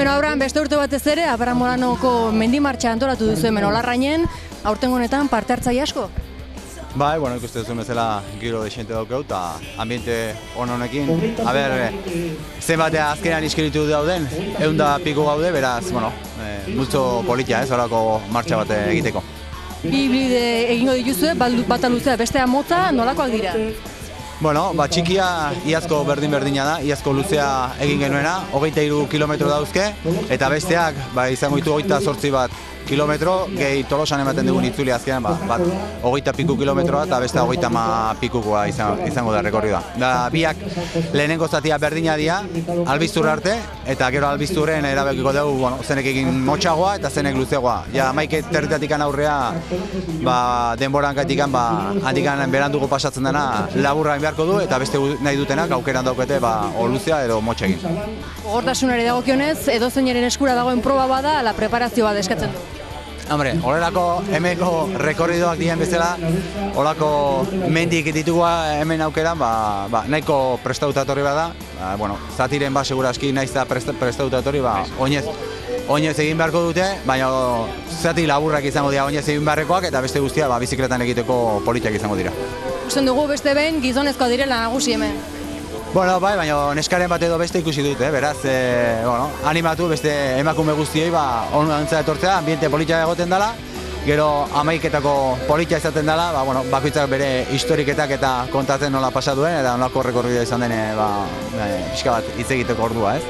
Bueno, Abraham, beste urte batez ere, Abraham Moranoko mendimartxa antolatu duzu hemen Olarrainen, aurtengo honetan parte hartzaile asko? Bai, bueno, ikuste duzu bezala giro dexente daukeu eta ambiente honekin. Zenbat azkenean inskribatu dauden, 100 piko gaude, beraz, bueno, multzo politia horako martxa bat egiteko. Bi bide egingo dituzue, bata luzea, bestea motza, nolakoak dira? Bueno, txikia iazko berdin-berdina da, iazko luzea egin genuena, 23 kilometro dauzke, eta besteak izango ditu 28 bat kilometro, gehi Tolosan ematen dugun itzuli azkenean, bat 20 piku kilometroa eta beste 30 pikukoa izango da rekorrida. Da, biak lehenengo zatia berdina dira, albiztur arte, eta gero albizturren erabekiko dugu, bueno, zenek egin motxagoa eta zenek luzegoa. Ja, 11 aurrea, denboran gaitikan, handikan beranduko pasatzen dena laburra beharko du, eta beste nahi dutenak aukeran daukete, o luzea edo motxegin. Gogortasunari dagokionez, edozeinaren eskura dagoen proba bada, la preparazio bat eskatzen du. Hombre, horrelako hemenko rekorridoak diren bezala, horrelako mendik ditugua hemen aukeran, nahiko prestatuta etorri bada, bueno, zatiren seguraski naiz da prestatuta etorri, oinez egin beharko dute, baina zati laburrak izango dira oinez egin beharrekoak eta beste guztia bizikletan egiteko politiak izango dira. Usten dugu beste behin gizonezkoa direla nagusi hemen. Bueno, bai, baina neskaren bat edo beste ikusi dut, beraz, animatu beste emakume guztiei onantza etortzea, ambiente politia egoten dela, gero 11etako politia izaten dela, bakoitzak bere historiketak eta kontatzen nola pasa duen, eta nolako rekorrida izan den pixka bat hitz egiteko ordua, ez?